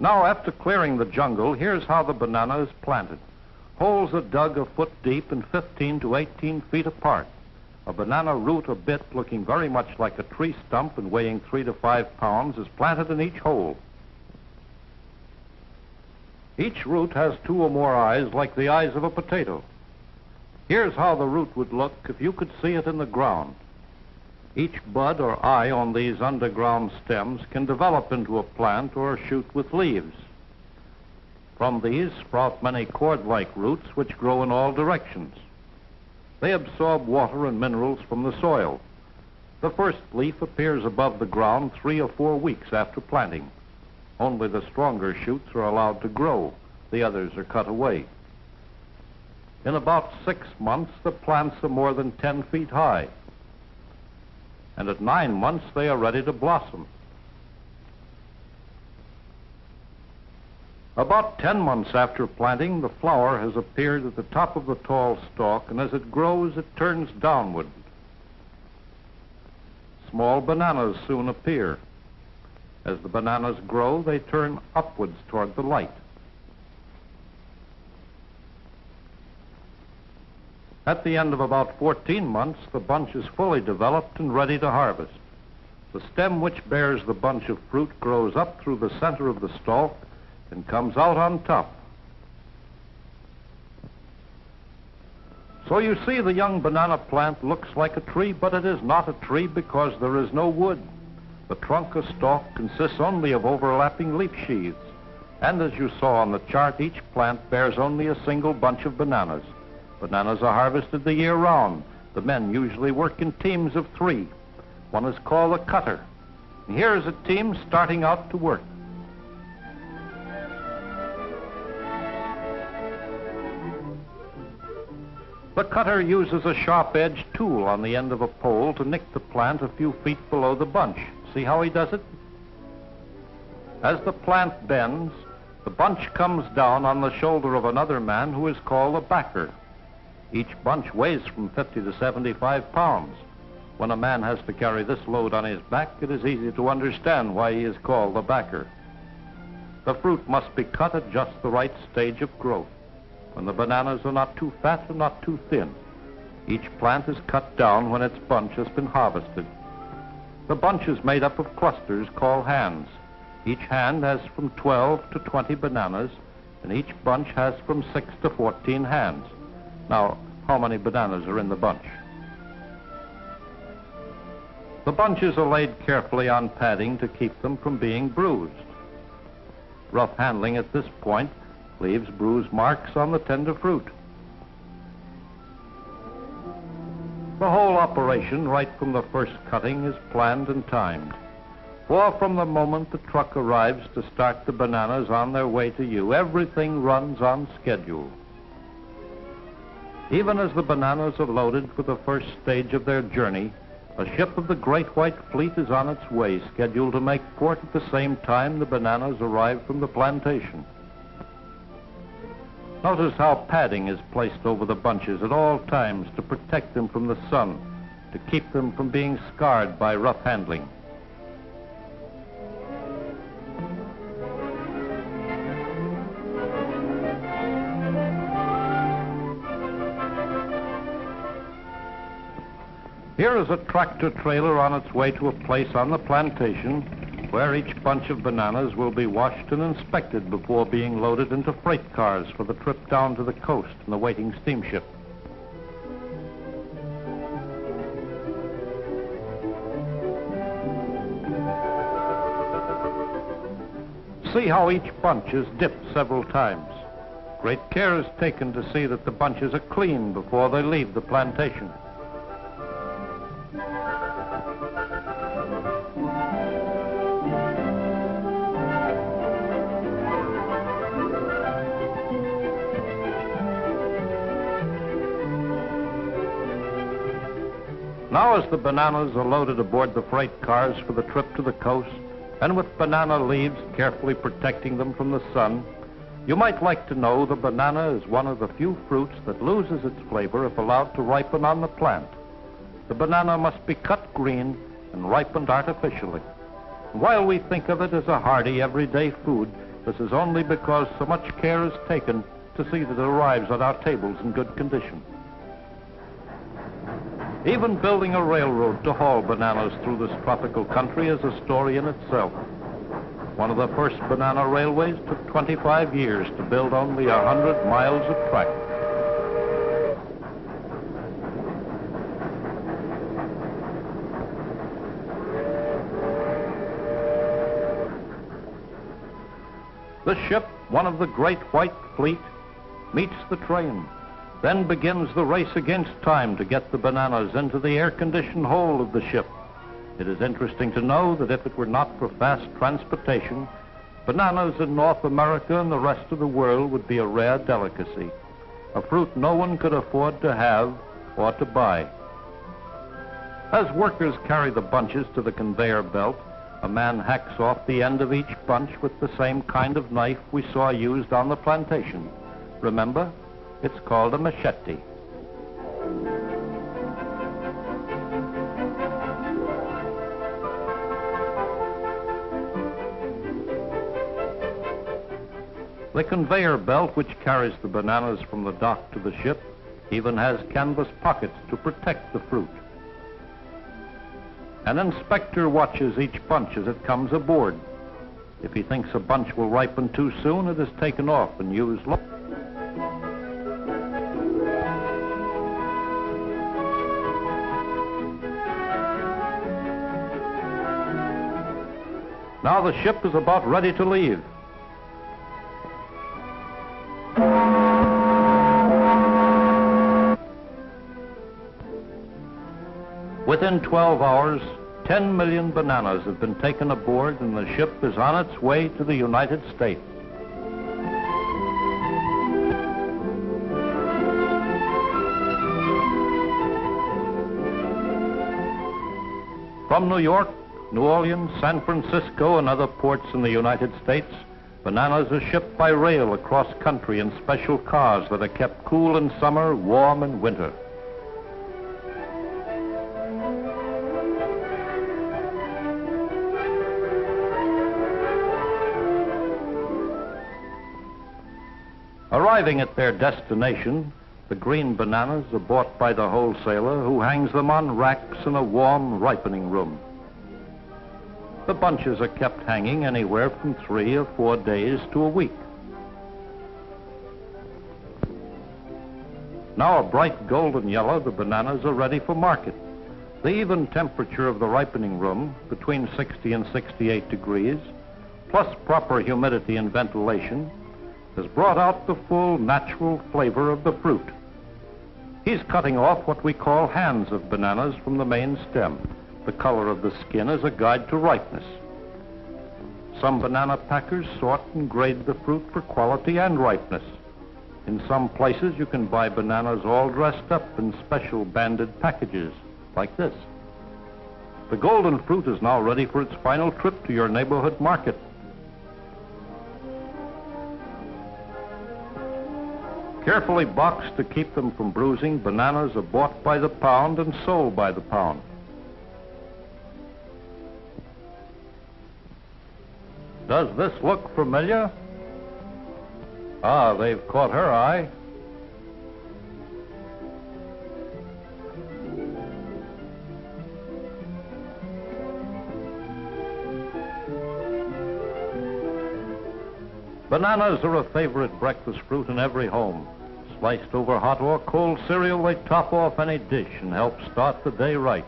Now, after clearing the jungle, here's how the banana is planted. Holes are dug a foot deep and 15 to 18 feet apart. A banana root or bit looking very much like a tree stump and weighing 3 to 5 pounds is planted in each hole. Each root has 2 or more eyes like the eyes of a potato. Here's how the root would look if you could see it in the ground. Each bud or eye on these underground stems can develop into a plant or a shoot with leaves. From these sprout many cord-like roots which grow in all directions. They absorb water and minerals from the soil. The first leaf appears above the ground 3 or 4 weeks after planting. Only the stronger shoots are allowed to grow. The others are cut away. In about 6 months, the plants are more than 10 feet high. And at 9 months, they are ready to blossom. About 10 months after planting, the flower has appeared at the top of the tall stalk, and as it grows, it turns downward. Small bananas soon appear. As the bananas grow, they turn upwards toward the light. At the end of about 14 months, the bunch is fully developed and ready to harvest. The stem which bears the bunch of fruit grows up through the center of the stalk and comes out on top. So you see, the young banana plant looks like a tree, but it is not a tree because there is no wood. The trunk or stalk consists only of overlapping leaf sheaths. And as you saw on the chart, each plant bears only a single bunch of bananas. Bananas are harvested the year round. The men usually work in teams of 3. One is called a cutter. And here is a team starting out to work. The cutter uses a sharp-edged tool on the end of a pole to nick the plant a few feet below the bunch. See how he does it? As the plant bends, the bunch comes down on the shoulder of another man who is called a backer. Each bunch weighs from 50 to 75 pounds. When a man has to carry this load on his back, it is easy to understand why he is called a backer. The fruit must be cut at just the right stage of growth, when the bananas are not too fat or not too thin. Each plant is cut down when its bunch has been harvested. The bunch is made up of clusters called hands. Each hand has from 12 to 20 bananas, and each bunch has from 6 to 14 hands. Now, how many bananas are in the bunch? The bunches are laid carefully on padding to keep them from being bruised. Rough handling at this point leaves bruise marks on the tender fruit. The whole operation, right from the first cutting, is planned and timed. For from the moment the truck arrives to start the bananas on their way to you, everything runs on schedule. Even as the bananas are loaded for the first stage of their journey, a ship of the Great White Fleet is on its way, scheduled to make port at the same time the bananas arrive from the plantation. Notice how padding is placed over the bunches at all times to protect them from the sun, to keep them from being scarred by rough handling. Here is a tractor trailer on its way to a place on the plantation where each bunch of bananas will be washed and inspected before being loaded into freight cars for the trip down to the coast in the waiting steamship. See how each bunch is dipped several times. Great care is taken to see that the bunches are clean before they leave the plantation. Now, as the bananas are loaded aboard the freight cars for the trip to the coast, and with banana leaves carefully protecting them from the sun, you might like to know the banana is one of the few fruits that loses its flavor if allowed to ripen on the plant. The banana must be cut green and ripened artificially. While we think of it as a hearty, everyday food, This is only because so much care is taken to see that it arrives on our tables in good condition. Even building a railroad to haul bananas through this tropical country is a story in itself. One of the first banana railways took 25 years to build only 100 miles of track. The ship, one of the great white fleet, meets the train. Then begins the race against time to get the bananas into the air-conditioned hold of the ship. It is interesting to know that if it were not for fast transportation, bananas in North America and the rest of the world would be a rare delicacy, a fruit no one could afford to have or to buy. As workers carry the bunches to the conveyor belt, a man hacks off the end of each bunch with the same kind of knife we saw used on the plantation. Remember, it's called a machete. The conveyor belt, which carries the bananas from the dock to the ship, even has canvas pockets to protect the fruit. An inspector watches each bunch as it comes aboard. If he thinks a bunch will ripen too soon, it is taken off and used. Now the ship is about ready to leave. Within 12 hours, 10 million bananas have been taken aboard and the ship is on its way to the United States. From New York, New Orleans, San Francisco, and other ports in the United States, bananas are shipped by rail across country in special cars that are kept cool in summer, warm in winter. Arriving at their destination, the green bananas are bought by the wholesaler, who hangs them on racks in a warm ripening room. The bunches are kept hanging anywhere from 3 or 4 days to a week. Now a bright golden yellow, the bananas are ready for market. The even temperature of the ripening room, between 60 and 68 degrees, plus proper humidity and ventilation, has brought out the full natural flavor of the fruit. He's cutting off what we call hands of bananas from the main stem. The color of the skin is a guide to ripeness. Some banana packers sort and grade the fruit for quality and ripeness. In some places you can buy bananas all dressed up in special banded packages, like this. The golden fruit is now ready for its final trip to your neighborhood market. Carefully boxed to keep them from bruising, bananas are bought by the pound and sold by the pound. Does this look familiar? Ah, they've caught her eye. Bananas are a favorite breakfast fruit in every home. Sliced over hot or cold cereal, they top off any dish and help start the day right.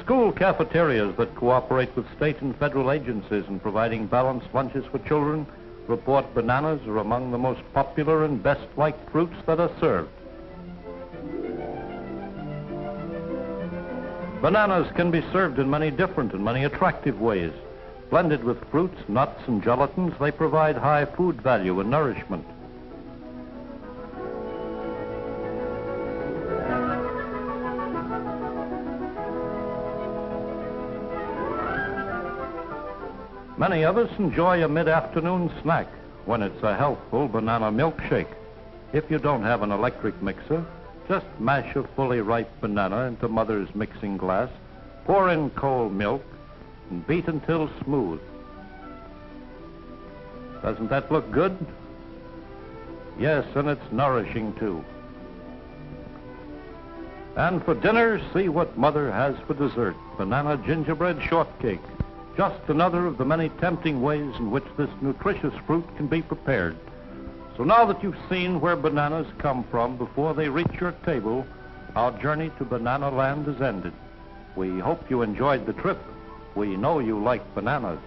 School cafeterias that cooperate with state and federal agencies in providing balanced lunches for children report bananas are among the most popular and best-liked fruits that are served. Bananas can be served in many different and many attractive ways. Blended with fruits, nuts, and gelatins, they provide high food value and nourishment. Many of us enjoy a mid-afternoon snack when it's a healthful banana milkshake. If you don't have an electric mixer, just mash a fully ripe banana into Mother's mixing glass, pour in cold milk, and beat until smooth. Doesn't that look good? Yes, and it's nourishing too. And for dinner, see what Mother has for dessert. Banana gingerbread shortcake. Just another of the many tempting ways in which this nutritious fruit can be prepared. So now that you've seen where bananas come from before they reach your table, our journey to Banana Land is ended. We hope you enjoyed the trip. We know you like bananas.